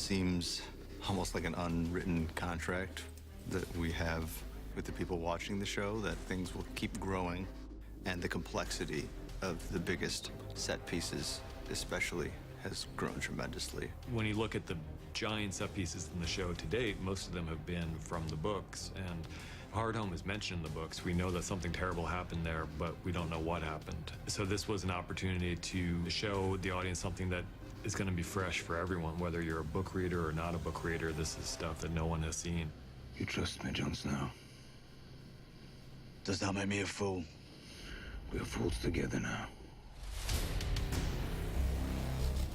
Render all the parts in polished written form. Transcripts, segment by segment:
seems almost like an unwritten contract that we have with the people watching the show, that things will keep growing, and the complexity of the biggest set pieces especially has grown tremendously. When you look at the giant set pieces in the show to date, most of them have been from the books, and Hardhome is mentioned in the books. We know that something terrible happened there, but we don't know what happened. So this was an opportunity to show the audience something that is going to be fresh for everyone, whether you're a book reader or not a book reader. This is stuff that no one has seen. You trust me, Jon Snow? Does that make me a fool? We're fools together now.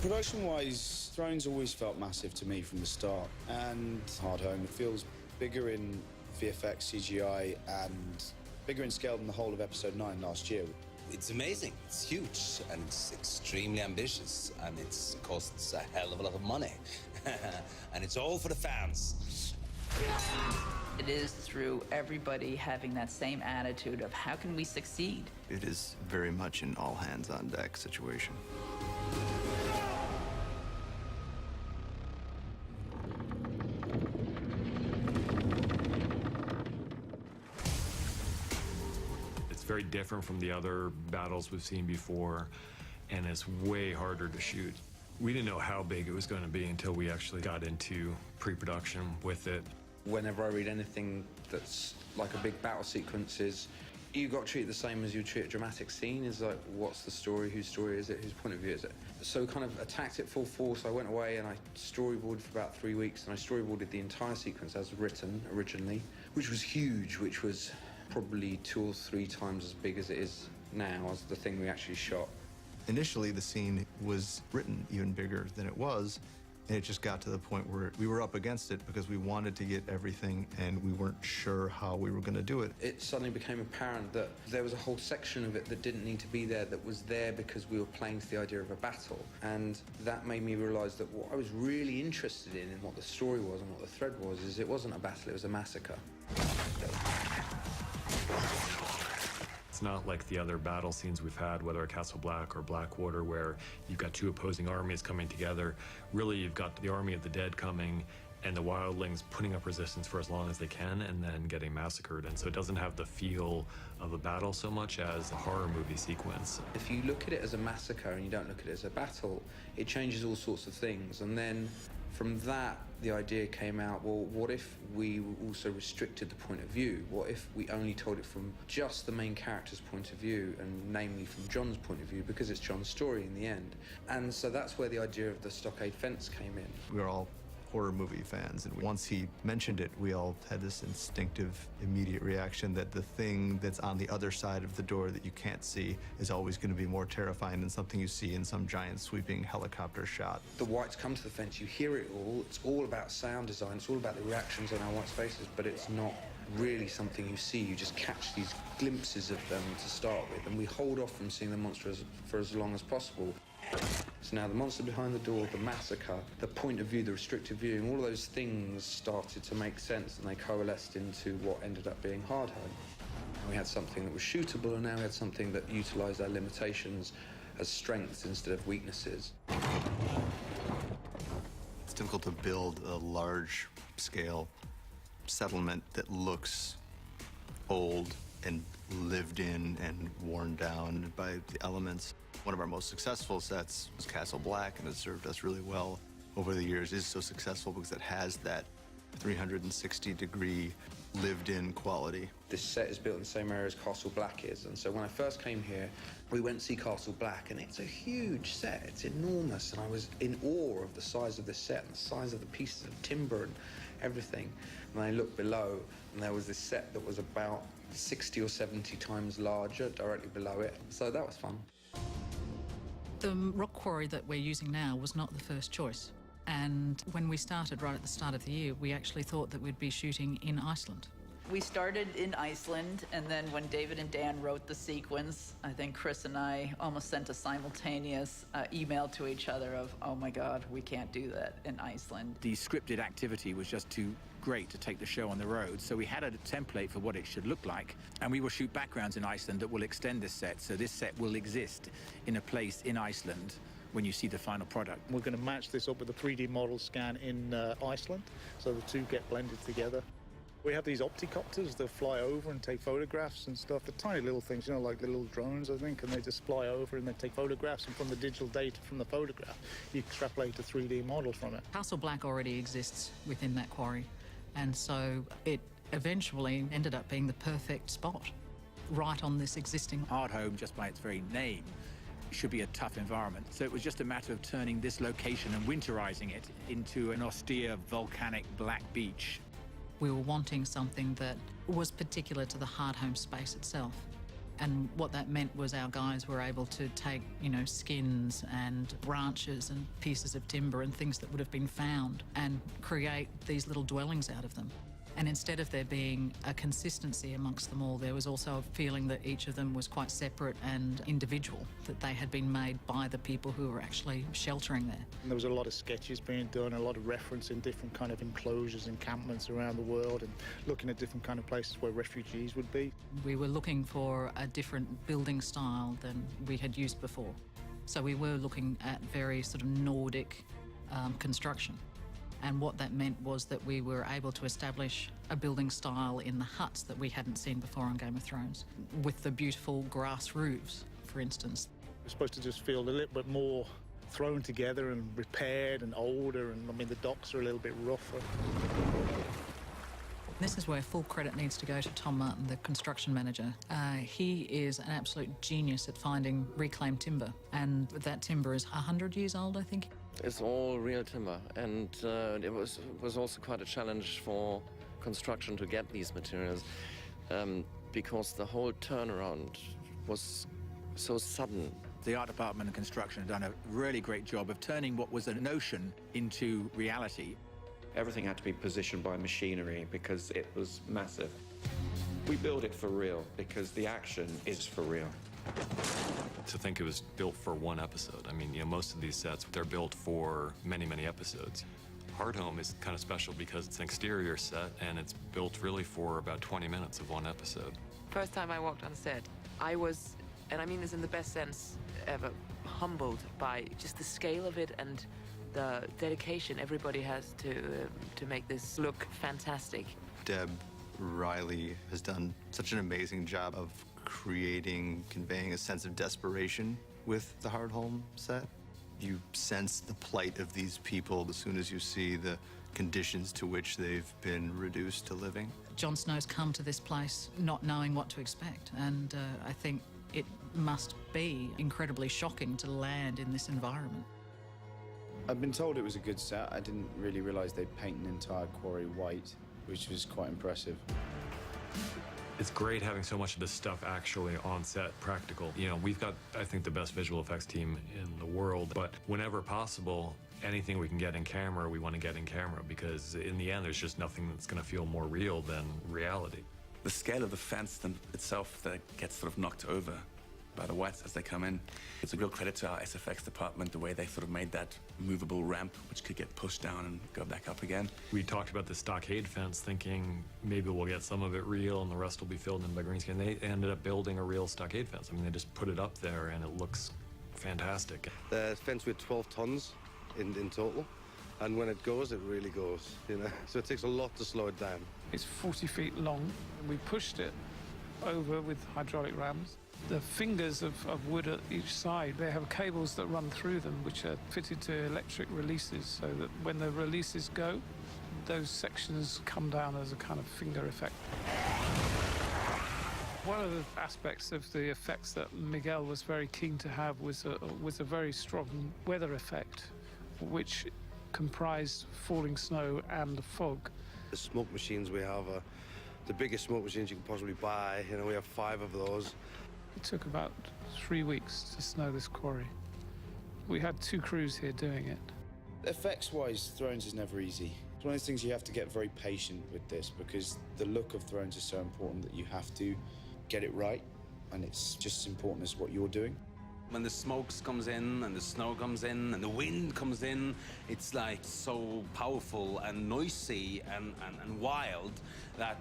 Production-wise, Thrones always felt massive to me from the start, and Hardhome feels bigger in VFX, CGI, and bigger in scale than the whole of Episode 9 last year. It's amazing, it's huge, and it's extremely ambitious, and it costs a hell of a lot of money. And it's all for the fans. It is through everybody having that same attitude of how can we succeed? It is very much an all-hands-on-deck situation. It's very different from the other battles we've seen before, and it's way harder to shoot. We didn't know how big it was going to be until we actually got into pre-production with it. Whenever I read anything that's like a big battle sequences, you got to treat it the same as you treat a dramatic scene. Is like, what's the story? Whose story is it? Whose point of view is it? So kind of attacked it full force. I went away and I storyboarded for about 3 weeks, and I storyboarded the entire sequence as written originally, which was huge, which was probably 2 or 3 times as big as it is now as the thing we actually shot. Initially, the scene was written even bigger than it was, and it just got to the point where we were up against it because we wanted to get everything and we weren't sure how we were going to do it. It suddenly became apparent that there was a whole section of it that didn't need to be there, that was there because we were playing to the idea of a battle. And that made me realise that what I was really interested in what the story was and what the thread was, is it wasn't a battle, it was a massacre. It's not like the other battle scenes we've had, whether at Castle Black or Blackwater, where you've got 2 opposing armies coming together. Really, you've got the army of the dead coming and the wildlings putting up resistance for as long as they can and then getting massacred. And so it doesn't have the feel of a battle so much as a horror movie sequence. If you look at it as a massacre and you don't look at it as a battle, it changes all sorts of things. And then from that, the idea came out, well, what if we also restricted the point of view? What if we only told it from just the main character's point of view, and namely from Jon's point of view, because it's Jon's story in the end. And so that's where the idea of the stockade fence came in. We were all horror movie fans, and once he mentioned it, we all had this instinctive, immediate reaction that the thing that's on the other side of the door that you can't see is always going to be more terrifying than something you see in some giant sweeping helicopter shot. The whites come to the fence, you hear it all, it's all about sound design, it's all about the reactions on our whites' faces, but it's not really something you see. You just catch these glimpses of them to start with, and we hold off from seeing the monster for as long as possible. So now the monster behind the door, the massacre, the point of view, the restrictive viewing, all of those things started to make sense, and they coalesced into what ended up being Hardhome. We had something that was shootable, and now we had something that utilised our limitations as strengths instead of weaknesses. It's difficult to build a large-scale settlement that looks old and lived in and worn down by the elements. One of our most successful sets was Castle Black, and it served us really well over the years. It is so successful because it has that 360-degree lived-in quality. This set is built in the same area as Castle Black is, and so when I first came here, we went to see Castle Black, and it's a huge set, it's enormous, and I was in awe of the size of this set and the size of the pieces of timber and everything. And I looked below, and there was this set that was about 60 or 70 times larger directly below it, so that was fun. The rock quarry that we're using now was not the first choice. And when we started right at the start of the year, we actually thought that we'd be shooting in Iceland. We started in Iceland, and then when David and Dan wrote the sequence, I think Chris and I almost sent a simultaneous email to each other of, oh my God, we can't do that in Iceland. The scripted activity was just too great to take the show on the road, so we had a template for what it should look like, and we will shoot backgrounds in Iceland that will extend this set, so this set will exist in a place in Iceland when you see the final product. We're going to match this up with a 3D model scan in Iceland, so the two get blended together. We have these opticopters that fly over and take photographs and stuff. They're tiny little things, you know, like little drones, I think, and they just fly over and they take photographs, and from the digital data from the photograph, you extrapolate a 3D model from it. Castle Black already exists within that quarry, and so it eventually ended up being the perfect spot, right on this existing. Hardhome, just by its very name, should be a tough environment. So it was just a matter of turning this location and winterizing it into an austere, volcanic black beach. We were wanting something that was particular to the Hardhome space itself. And what that meant was our guys were able to take, you know, skins and branches and pieces of timber and things that would have been found and create these little dwellings out of them. And instead of there being a consistency amongst them all, there was also a feeling that each of them was quite separate and individual, that they had been made by the people who were actually sheltering there. And there was a lot of sketches being done, a lot of reference in different kind of enclosures, encampments around the world, and looking at different kind of places where refugees would be. We were looking for a different building style than we had used before. So we were looking at very sort of Nordic construction. And what that meant was that we were able to establish a building style in the huts that we hadn't seen before on Game of Thrones, with the beautiful grass roofs, for instance. We're supposed to just feel a little bit more thrown together and repaired and older, and I mean the docks are a little bit rougher. This is where full credit needs to go to Tom Martin, the construction manager. He is an absolute genius at finding reclaimed timber, and that timber is 100 years old, I think. It's all real timber, and it was also quite a challenge for construction to get these materials, because the whole turnaround was so sudden. The art department and construction have done a really great job of turning what was a notion into reality. Everything had to be positioned by machinery because it was massive. We build it for real because the action is for real. To think it was built for one episode. I mean, you know, most of these sets, they're built for many, many episodes. Hardhome is kind of special because it's an exterior set and it's built really for about 20 minutes of one episode. First time I walked on set, I was, and I mean this in the best sense ever, humbled by just the scale of it and the dedication everybody has to make this look fantastic. Deb Riley has done such an amazing job of conveying a sense of desperation with the Hardhome set. You sense the plight of these people as soon as you see the conditions to which they've been reduced to living. Jon Snow's come to this place not knowing what to expect, and I think it must be incredibly shocking to land in this environment. I've been told it was a good set. I didn't really realise they'd paint an entire quarry white, which was quite impressive. It's great having so much of this stuff actually on set, practical. You know, we've got, I think, the best visual effects team in the world, but whenever possible, anything we can get in camera, we want to get in camera, because in the end, there's just nothing that's going to feel more real than reality. The scale of the fence itself that gets sort of knocked over by the whites as they come in. It's a real credit to our SFX department, the way they sort of made that movable ramp, which could get pushed down and go back up again. We talked about the stockade fence, thinking maybe we'll get some of it real and the rest will be filled in by green screen. They ended up building a real stockade fence. I mean, they just put it up there and it looks fantastic. The fence with 12 tons in total, and when it goes, it really goes, you know. So it takes a lot to slow it down. It's 40 feet long, and we pushed it over with hydraulic rams. The fingers of wood at each side, they have cables that run through them, which are fitted to electric releases, so that when the releases go, those sections come down as a kind of finger effect. One of the aspects of the effects that Miguel was very keen to have was a very strong weather effect, which comprised falling snow and fog. The smoke machines we have are the biggest smoke machines you can possibly buy. You know, we have 5 of those. It took about 3 weeks to snow this quarry. We had 2 crews here doing it. Effects-wise, Thrones is never easy. It's one of those things you have to get very patient with this, because the look of Thrones is so important that you have to get it right, and it's just as important as what you're doing. When the smoke comes in and the snow comes in and the wind comes in, it's like so powerful and noisy and wild that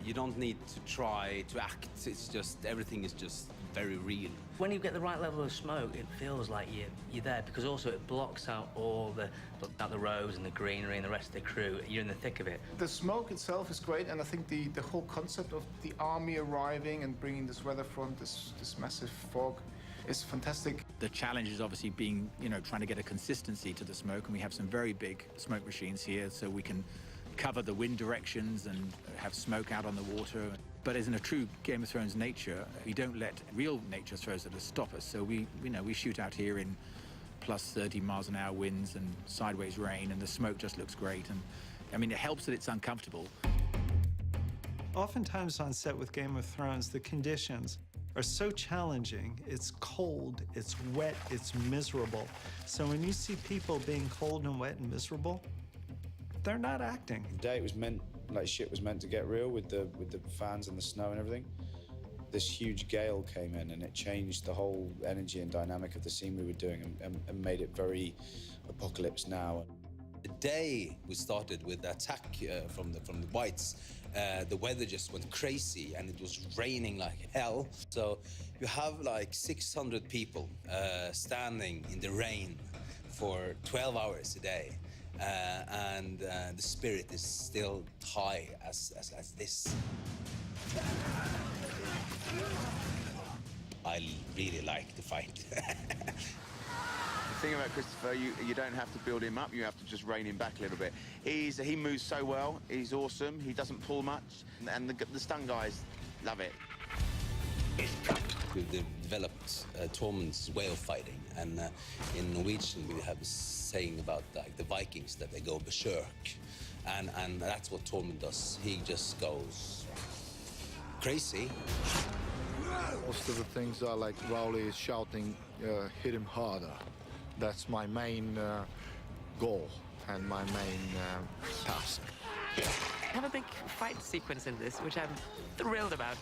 you don't need to try to act. It's just, everything is just very real. When you get the right level of smoke, it feels like you're there, because also it blocks out all the roads and the greenery and the rest of the crew. You're in the thick of it. The smoke itself is great, and I think the whole concept of the army arriving and bringing this weather front, this massive fog, is fantastic. The challenge is obviously being, trying to get a consistency to the smoke, and we have some very big smoke machines here, so we can cover the wind directions and have smoke out on the water. But as in a true Game of Thrones nature, we don't let real nature throws at us stop us. So we shoot out here in plus 30 miles an hour winds and sideways rain, and the smoke just looks great. And I mean, it helps that it's uncomfortable. Oftentimes on set with Game of Thrones, the conditions are so challenging. It's cold, it's wet, it's miserable. So when you see people being cold and wet and miserable, they're not acting. The day it was meant, like shit was meant to get real with the fans and the snow and everything. This huge gale came in and it changed the whole energy and dynamic of the scene we were doing and made it very Apocalypse Now. The day we started with the attack from the Whites, the weather just went crazy and it was raining like hell. So you have like 600 people standing in the rain for 12 hours a day. And the spirit is still high as this. I really like the fight. The thing about Christopher, you don't have to build him up, you have to just rein him back a little bit. He moves so well, he's awesome, he doesn't pull much, and the stun guys love it. We've developed Tormund's way of fighting, and in Norwegian we have a saying about like the Vikings that they go berserk, and that's what Tormund does. He just goes crazy. Most of the things are like Rowley is shouting, hit him harder. That's my main goal and my main task. I have a big fight sequence in this, which I'm thrilled about.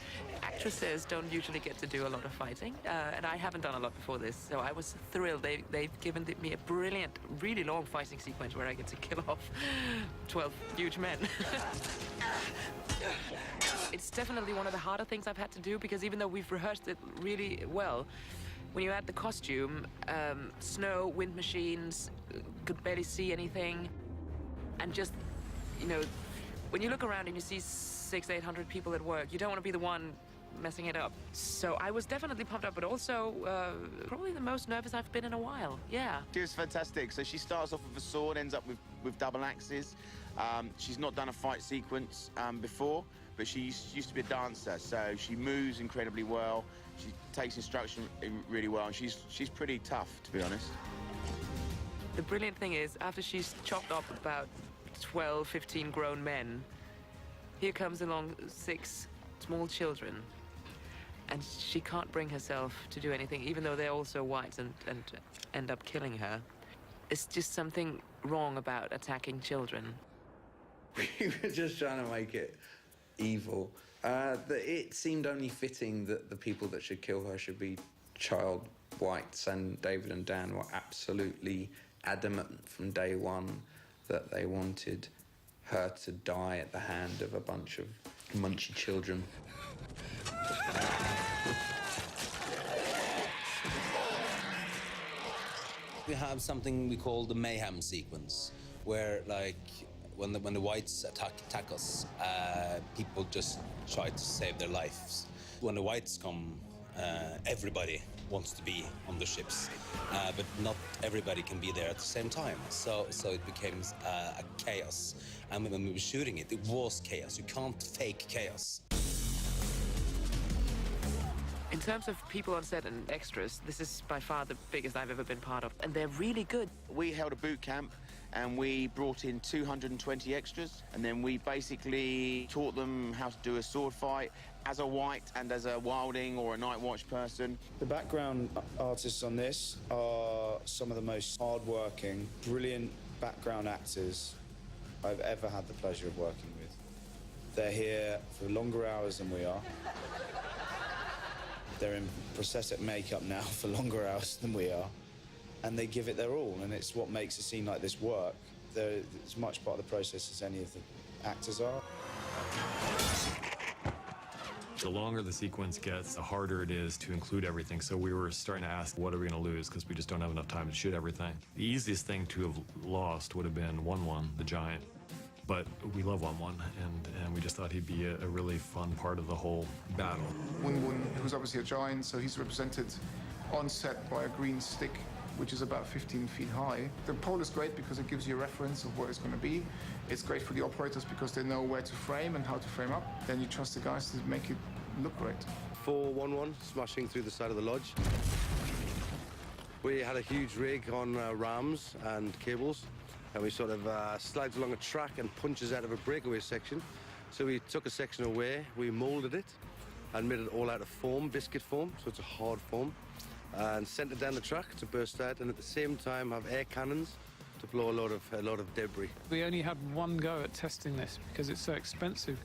Actresses don't usually get to do a lot of fighting, and I haven't done a lot before this, so I was thrilled. They've given me a brilliant, really long fighting sequence where I get to kill off 12 huge men. It's definitely one of the harder things I've had to do, because even though we've rehearsed it really well, when you add the costume, snow, wind machines, could barely see anything, and just, when you look around and you see 600-800 people at work, you don't want to be the one messing it up. So I was definitely pumped up, but also probably the most nervous I've been in a while. Yeah. She was fantastic. So she starts off with a sword, ends up with double axes. She's not done a fight sequence before, but she used to be a dancer, so she moves incredibly well. She takes instruction really well, and she's pretty tough, to be honest. The brilliant thing is, after she's chopped up about 12, 15 grown men, here comes along 6 small children, and she can't bring herself to do anything, even though they're also white and end up killing her. It's just something wrong about attacking children. We were just trying to make it evil. It seemed only fitting that the people that should kill her should be child whites, and David and Dan were absolutely adamant from day one that they wanted her to die at the hand of a bunch of munchy children. We have something we call the mayhem sequence, where like when the whites attack us, people just try to save their lives. When the whites come, everybody wants to be on the ships, but not everybody can be there at the same time. So it became a chaos. And when we were shooting it, it was chaos. You can't fake chaos. In terms of people on set and extras, this is by far the biggest I've ever been part of, and they're really good. We held a boot camp, and we brought in 220 extras, and then we basically taught them how to do a sword fight as a white and as a wilding or a night watch person. The background artists on this are some of the most hard-working, brilliant background actors I've ever had the pleasure of working with. They're here for longer hours than we are. They're in prosthetic makeup now for longer hours than we are, and they give it their all, and it's what makes a scene like this work. They're as much part of the process as any of the actors are. The longer the sequence gets, the harder it is to include everything. So we were starting to ask, what are we going to lose? Because we just don't have enough time to shoot everything. The easiest thing to have lost would have been 1-1, the giant. But we love 1-1, and we just thought he'd be a really fun part of the whole battle. 1-1, who's obviously a giant, so he's represented on set by a green stick, which is about 15 feet high. The pole is great because it gives you a reference of where it's going to be. It's great for the operators because they know where to frame and how to frame up. Then you trust the guys to make it look great. 4-1-1, smashing through the side of the lodge. We had a huge rig on rams and cables, and we sort of slides along a track and punches out of a breakaway section. So we took a section away, we molded it, and made it all out of foam, biscuit foam, so it's a hard foam, and sent it down the track to burst out, and at the same time have air cannons to blow a lot of debris. We only had one go at testing this because it's so expensive.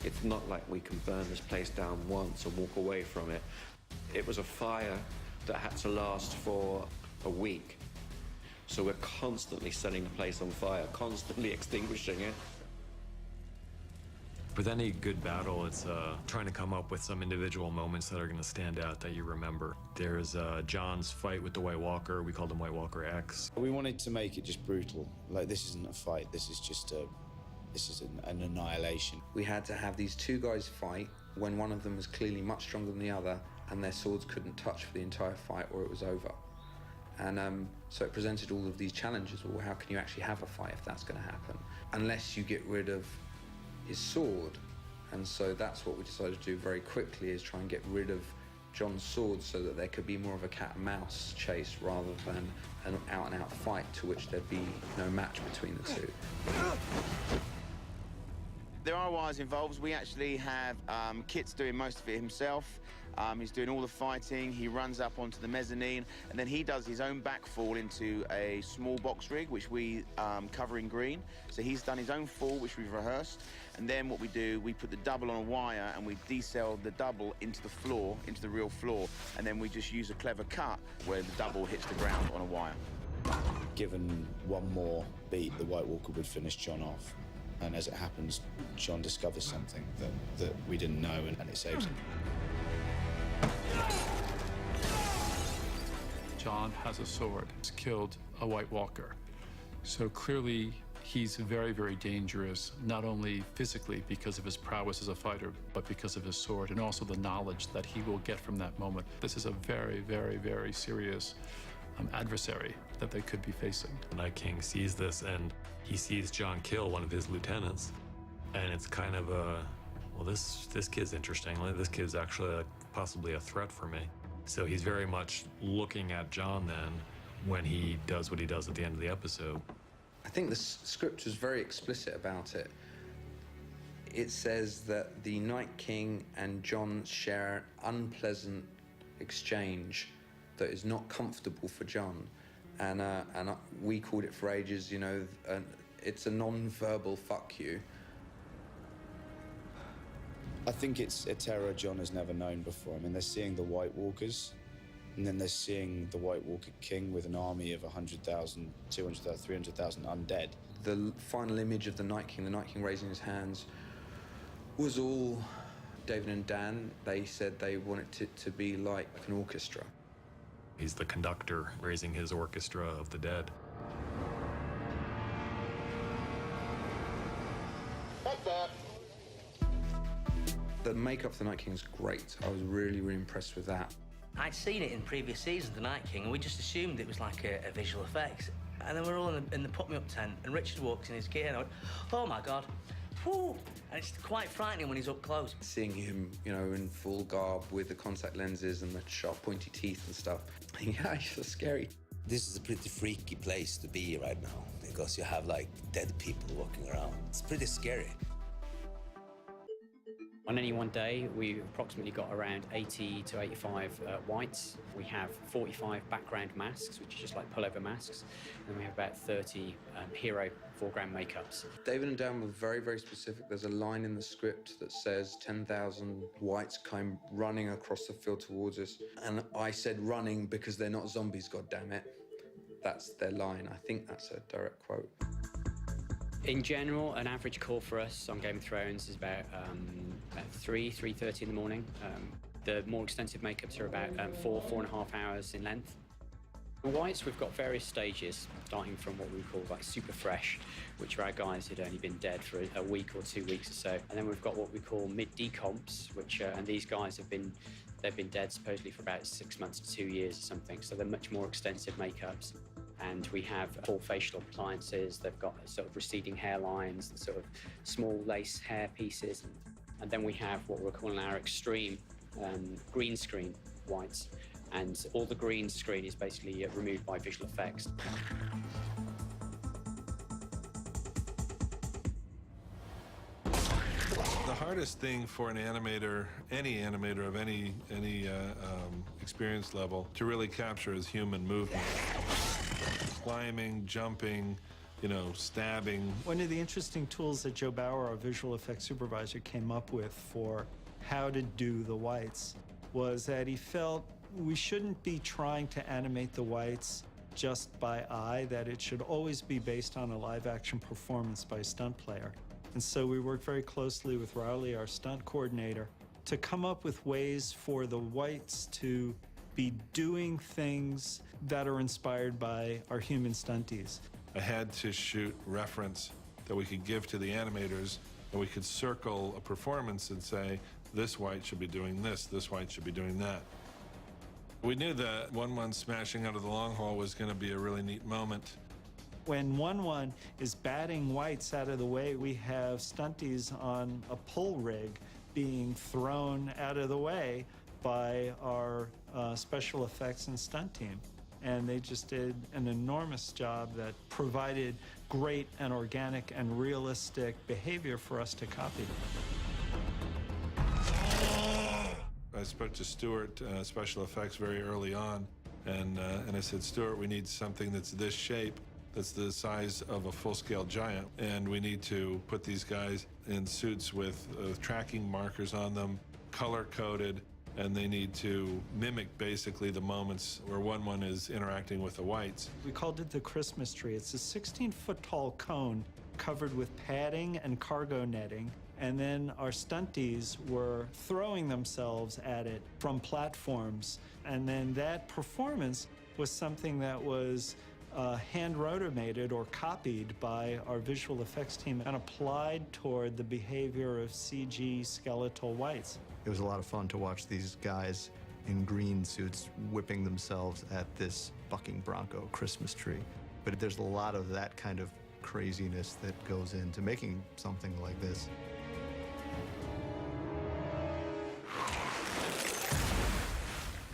It's not like we can burn this place down once and walk away from it. It was a fire that had to last for a week. So we're constantly setting the place on fire, constantly extinguishing it. With any good battle, it's trying to come up with some individual moments that are going to stand out that you remember. There's John's fight with the White Walker. We called him White Walker X. We wanted to make it just brutal. Like, this isn't a fight, this is just an annihilation. We had to have these two guys fight when one of them was clearly much stronger than the other, and their swords couldn't touch for the entire fight or it was over. And so it presented all of these challenges. Well, how can you actually have a fight if that's going to happen? Unless you get rid of his sword. And so that's what we decided to do very quickly, is try and get rid of John's sword so that there could be more of a cat and mouse chase rather than an out-and-out fight to which there'd be no match between the two. There are wires involved. We actually have Kit's doing most of it himself. He's doing all the fighting. He runs up onto the mezzanine, and then he does his own backfall into a small box rig, which we cover in green. So he's done his own fall, which we've rehearsed. And then what we do, we put the double on a wire, and we decel the double into the floor, into the real floor. And then we just use a clever cut where the double hits the ground on a wire. Given one more beat, the White Walker would finish John off. And as it happens, John discovers something that we didn't know, and it saves him. John has a sword. He's killed a White Walker. So clearly, he's very, very dangerous, not only physically because of his prowess as a fighter, but because of his sword, and also the knowledge that he will get from that moment. This is a very, very, very serious adversary that they could be facing. The Night King sees this, and he sees John kill one of his lieutenants, and it's kind of a, well, this kid's interesting. This kid's actually possibly a threat for me. So he's very much looking at John then when he does what he does at the end of the episode. I think the script was very explicit about it. It says that the Night King and John share an unpleasant exchange that is not comfortable for John. And we called it for ages, you know, it's a non-verbal fuck you. I think it's a terror John has never known before. I mean, they're seeing the White Walkers, and then they're seeing the White Walker King with an army of 100,000, 200,000, 300,000 undead. The final image of the Night King raising his hands, was all David and Dan. They said they wanted it to be like an orchestra. He's the conductor raising his orchestra of the dead. The makeup for the Night King is great. I was really, really impressed with that. I'd seen it in previous seasons, The Night King, and we just assumed it was like a visual effects. And then we're all in the put-me-up tent, and Richard walks in his gear, and I went, oh my God, whoo! And it's quite frightening when he's up close. Seeing him, you know, in full garb with the contact lenses and the sharp, pointy teeth and stuff, yeah, it's so scary. This is a pretty freaky place to be right now, because you have, like, dead people walking around. It's pretty scary. On any one day, we've approximately got around 80 to 85 whites. We have 45 background masks, which are just like pullover masks, and we have about 30 hero foreground makeups. David and Dan were very, very specific. There's a line in the script that says 10,000 whites came running across the field towards us. And I said running because they're not zombies, goddammit. That's their line. I think that's a direct quote. In general, an average call for us on Game of Thrones is about 3:30 in the morning. The more extensive makeups are about 4.5 hours in length. The whites, we've got various stages, starting from what we call like super fresh, which are our guys who'd only been dead for a week or 2 weeks or so. And then we've got what we call mid-decomps, which and these guys they've been dead supposedly for about 6 months to 2 years or something. So they're much more extensive makeups. And we have full facial appliances. They've got sort of receding hairlines, and sort of small lace hair pieces. And then we have what we're calling our extreme green screen whites. And all the green screen is basically removed by visual effects. The hardest thing for an animator, any animator of any experience level, to really capture is human movement. Climbing, jumping, stabbing. One of the interesting tools that Joe Bauer, our visual effects supervisor, came up with for how to do the whites was that he felt we shouldn't be trying to animate the whites just by eye, that it should always be based on a live-action performance by a stunt player. And so we worked very closely with Rowley, our stunt coordinator, to come up with ways for the whites to be doing things that are inspired by our human stunties. I had to shoot reference that we could give to the animators, and we could circle a performance and say, this white should be doing this white should be doing that. We knew that 1-1 smashing out of the long haul was going to be a really neat moment. When 1-1 is batting whites out of the way, we have stunties on a pull rig being thrown out of the way by our special effects and stunt team. And they just did an enormous job that provided great and organic and realistic behavior for us to copy. I spoke to Stuart, special effects, very early on, and I said, Stuart, we need something that's this shape, that's the size of a full-scale giant, and we need to put these guys in suits with tracking markers on them, color-coded, and they need to mimic basically the moments where 1-1 is interacting with the whites. We called it the Christmas tree. It's a 16-foot-tall cone covered with padding and cargo netting, and then our stunties were throwing themselves at it from platforms. And then that performance was something that was hand-rotomated or copied by our visual effects team and applied toward the behavior of CG skeletal whites. It was a lot of fun to watch these guys in green suits whipping themselves at this bucking bronco Christmas tree. But there's a lot of that kind of craziness that goes into making something like this.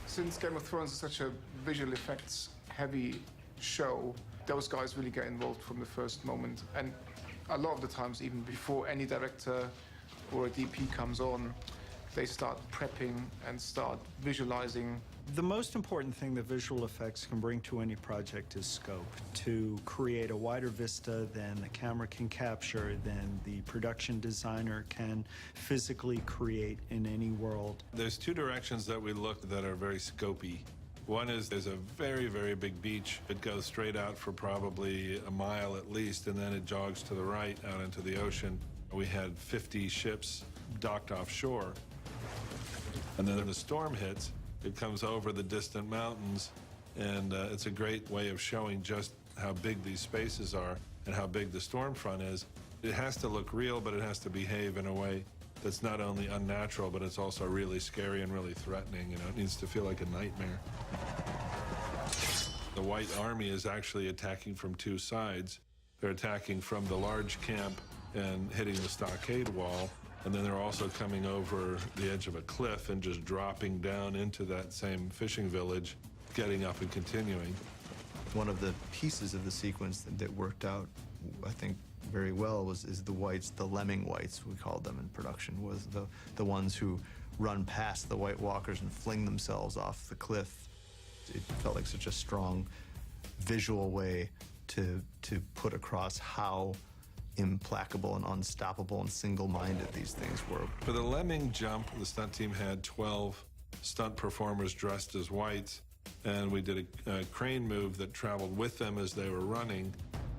Since Game of Thrones is such a visual effects heavy show, those guys really get involved from the first moment. And a lot of the times, even before any director or a DP comes on, they start prepping and start visualizing. The most important thing that visual effects can bring to any project is scope. To create a wider vista than the camera can capture, than the production designer can physically create in any world. There's two directions that we look that are very scopy. One is there's a very, very big beach. It goes straight out for probably a mile at least, and then it jogs to the right out into the ocean. We had 50 ships docked offshore. And then when the storm hits, it comes over the distant mountains, and it's a great way of showing just how big these spaces are and how big the storm front is. It has to look real, but it has to behave in a way that's not only unnatural, but it's also really scary and really threatening. It needs to feel like a nightmare. The White Army is actually attacking from two sides. They're attacking from the large camp and hitting the stockade wall, and then they're also coming over the edge of a cliff and just dropping down into that same fishing village, getting up and continuing. One of the pieces of the sequence that worked out, I think, very well is the whites, the lemming whites, we called them in production, was the ones who run past the White Walkers and fling themselves off the cliff. It felt like such a strong visual way to put across how implacable and unstoppable and single-minded these things were. For the lemming jump, the stunt team had 12 stunt performers dressed as whites, and we did a crane move that traveled with them as they were running,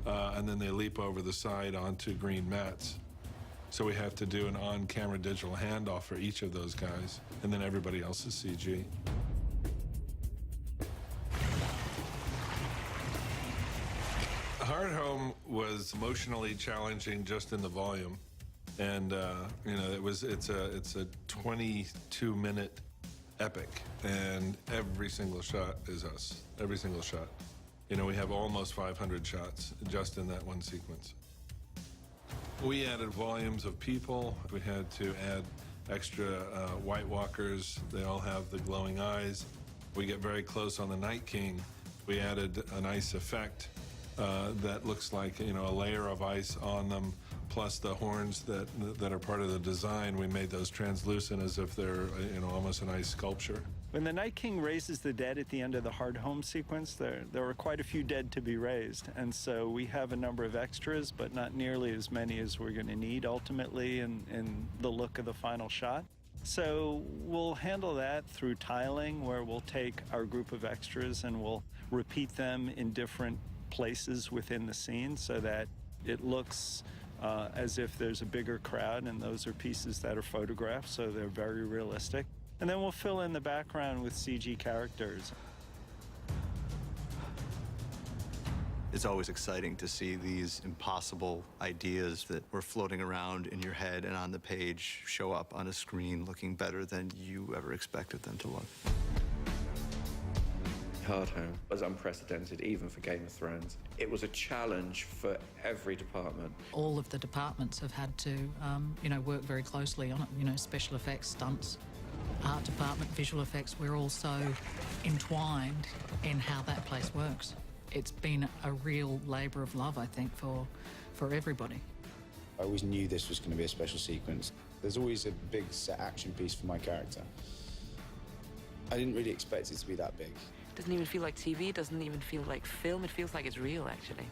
and then they leap over the side onto green mats. So we have to do an on-camera digital handoff for each of those guys, and then everybody else is CG. Hardhome was emotionally challenging just in the volume, and you know, it's a 22-minute epic, and every single shot is us. Every single shot. You know, we have almost 500 shots just in that one sequence. We added volumes of people. We had to add extra White Walkers. They all have the glowing eyes. We get very close on the Night King. We added an ice effect that looks like, you know, a layer of ice on them, plus the horns that are part of the design. We made those translucent as if they're, you know, almost an ice sculpture. When the Night King raises the dead at the end of the Hardhome sequence, there were quite a few dead to be raised. And so we have a number of extras, but not nearly as many as we're going to need ultimately in the look of the final shot. So we'll handle that through tiling, where we'll take our group of extras and we'll repeat them in different places within the scene so that it looks as if there's a bigger crowd, and those are pieces that are photographed, so they're very realistic. And then we'll fill in the background with CG characters. It's always exciting to see these impossible ideas that were floating around in your head and on the page show up on a screen looking better than you ever expected them to look. Hardhome was unprecedented, even for Game of Thrones. It was a challenge for every department. All of the departments have had to, you know, work very closely on it. You know, special effects, stunts, art department, visual effects. We're all so entwined in how that place works. It's been a real labour of love, I think, for everybody. I always knew this was going to be a special sequence. There's always a big set action piece for my character. I didn't really expect it to be that big. It doesn't even feel like TV, it doesn't even feel like film, it feels like it's real, actually.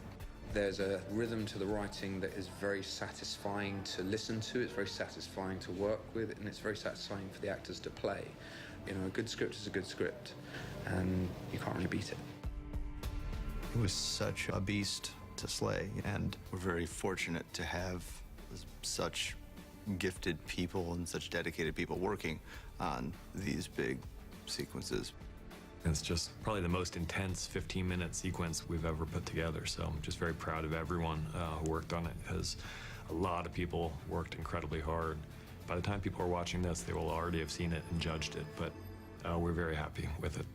There's a rhythm to the writing that is very satisfying to listen to, it's very satisfying to work with, and it's very satisfying for the actors to play. You know, a good script is a good script, and you can't really beat it. It was such a beast to slay, and we're very fortunate to have such gifted people and such dedicated people working on these big sequences. It's just probably the most intense 15-minute sequence we've ever put together, so I'm just very proud of everyone who worked on it, because a lot of people worked incredibly hard. By the time people are watching this, they will already have seen it and judged it, but we're very happy with it.